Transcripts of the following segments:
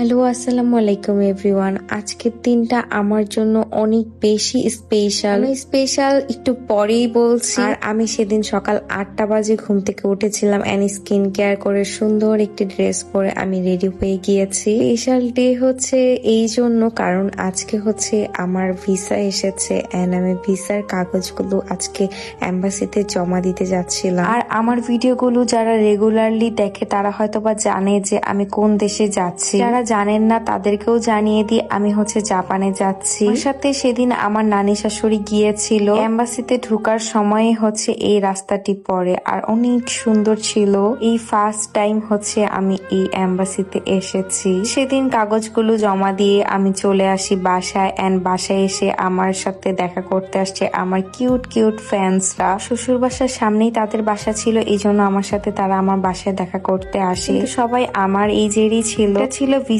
Hello, আসসালামু আলাইকুম everyone. আজকের দিনটা আমার জন্য অনেক বেশি স্পেশাল একটু পরেই বলছি। আর আমি সেদিন সকাল 8টা বাজে ঘুম থেকে উঠেছিলাম এন্ড স্কিন কেয়ার করে সুন্দর একটি ড্রেস পরে আমি রেডি হয়ে গিয়েছি। স্পেশাল ডে হচ্ছে এই জন্য কারণ আজকে হচ্ছে আমার ভিসা এসেছে এন্ড আমি ভিসার কাগজগুলো আজকে এম্বাসিতে জমা দিতে যাচ্ছিলাম। আর আমার ভিডিওগুলো যারা রেগুলারলি দেখে তারা হয়তোবা জানে যে আমি কোন দেশে যাচ্ছি। যারা জানেন না তাদেরকেও জানিয়ে দিই, আমি হচ্ছে জাপানে যাচ্ছি। আমার সাথে সেদিন আমার নানি শাশুড়ি গিয়েছিল। এম্বাসিতে ঢোকার সময় হচ্ছে এই রাস্তাটি পড়ে আর অনেক সুন্দর ছিল। এই ফার্স্ট টাইম হচ্ছে আমি এই এম্বাসিতে এসেছি। সেদিন কাগজগুলো জমা দিয়ে আমি চলে আসি বাসায় এন্ড বাসায় এসে আমার সাথে দেখা করতে আসছে আমার কিউট ফ্যান্সরা। শ্বশুর বাসার সামনেই তাদের বাসা ছিল, এই জন্য আমার সাথে তারা আমার বাসায় দেখা করতে আসে। সবাই আমার এইজেরই ছিল।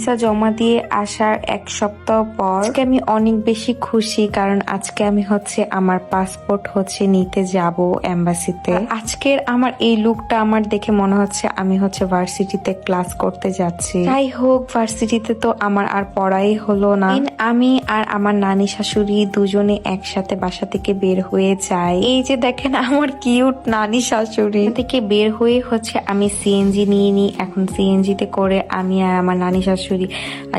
ভিসা জমা দিয়ে আসার এক সপ্তাহ পর আজকে আমি অনেক বেশি খুশি, কারণ আজকে আমি হচ্ছে আমার পাসপোর্ট হচ্ছে নিতে যাব এম্বাসিতে। আজকের আমার এই লুকটা আমার দেখে মনে হচ্ছে আমি হচ্ছে ভার্সিটিতে ক্লাস করতে যাচ্ছি। যাই হোক, ভার্সিটিতে তো আমার আর পড়াই হলো না। আমি আর আমার নানি শাশুড়ি দুজনে একসাথে বাসা থেকে বের হয়ে যাই। এই যে দেখেন আমার কিউট নানি শাশুড়ি থেকে বের হয়ে হচ্ছে আমি সিএনজি নিয়ে নিই। এখন সিএনজি তে করে আমি আর আমার নানি শাশুড়ি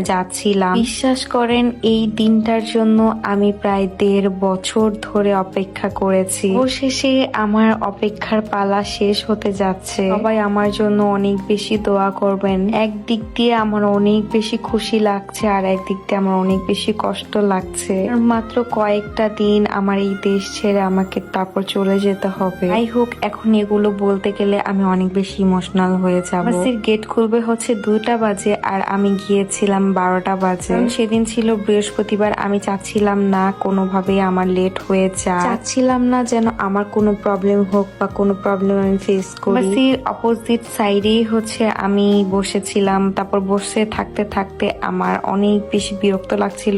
যাচ্ছিলাম। বিশ্বাস করেন এই দিনটার জন্য আমি প্রায় 1.5 বছর ধরে অপেক্ষা করেছি। অবশেষে আমার অপেক্ষার পালা শেষ হতে যাচ্ছে। সবাই আমার জন্য অনেক বেশি দোয়া করবেন। একদিক দিয়ে আমার অনেক বেশি খুশি লাগছে আর একদিক দিয়ে আমার অনেক বেশি কষ্ট লাগছে। মাত্র কয়েকটা দিন আমার এই দেশ ছেড়ে আমাকে তারপর চলে যেতে হবে। যাই হোক, এখন এগুলো বলতে গেলে আমি অনেক বেশি ইমোশনাল হয়ে যাব। গেট খুলবে হচ্ছে 2টা বাজে আর আমি গিয়েছিলাম 12টা বাজে। সেদিন ছিল বৃহস্পতিবার। আমি চাচ্ছিলাম না কোনোভাবেই আমার লেট হয়ে যায়, চাচ্ছিলাম না যেন আমার কোনো প্রবলেম হোক বা কোনো প্রবলেম আমি ফেস করি। অপোজিট সাইডেই হচ্ছে আমি বসেছিলাম। তারপর বসে থাকতে আমার অনেক বেশি বিরক্ত লাগছিল।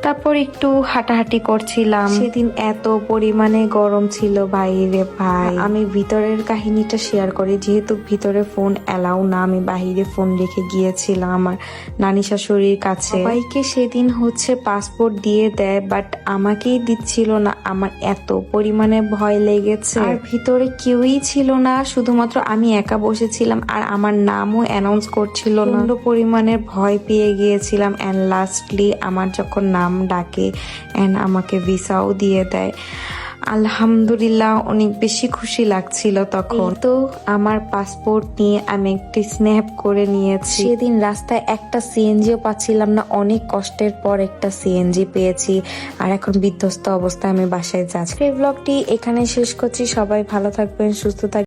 তারপর একটু হাঁটাহাঁটি করছিলাম। সেদিন এত পরিমাণে গরম ছিল বাইরে ভাই। আমি ভিতরের কাহিনীটা শেয়ার করি, যেহেতু ভিতরে ফোন এলাও না, আমি বাহিরে ফোন রেখে গিয়েছিলাম আমার নানি শাশুড়ির কাছে। সবাইকে সেদিন হচ্ছে পাসপোর্ট দিয়ে দেয়, বাট আমাকেই দিচ্ছিল না। আমার এত পরিমাণে ভয় লেগেছে। আর ভিতরে কেউই ছিল না, শুধুমাত্র আমি একা বসেছিলাম আর আমার নামও অ্যানাউন্স করছিল না। পরিমাণে ভয় পেয়ে গিয়েছিলাম এন্ড লাস্টলি আমার যখন নাম ডাকে এন্ড আমাকে ভিসাও দিয়ে দেয়। আলহামদুলিল্লাহ, অনেক বেশি খুশি লাগছিল তখন। তো আমার পাসপোর্ট নিয়ে আমি একটি স্ন্যাপ করে নিয়েছি। সেদিন রাস্তায় একটা সিএনজিও পাচ্ছিলাম না, অনেক কষ্টের পর একটা সিএনজি পেয়েছি আর এখন বিধ্বস্ত অবস্থায় আমি বাসায় যাচ্ছি। এই ব্লগটি এখানে শেষ করছি। সবাই ভালো থাকবেন, সুস্থ থাকবেন।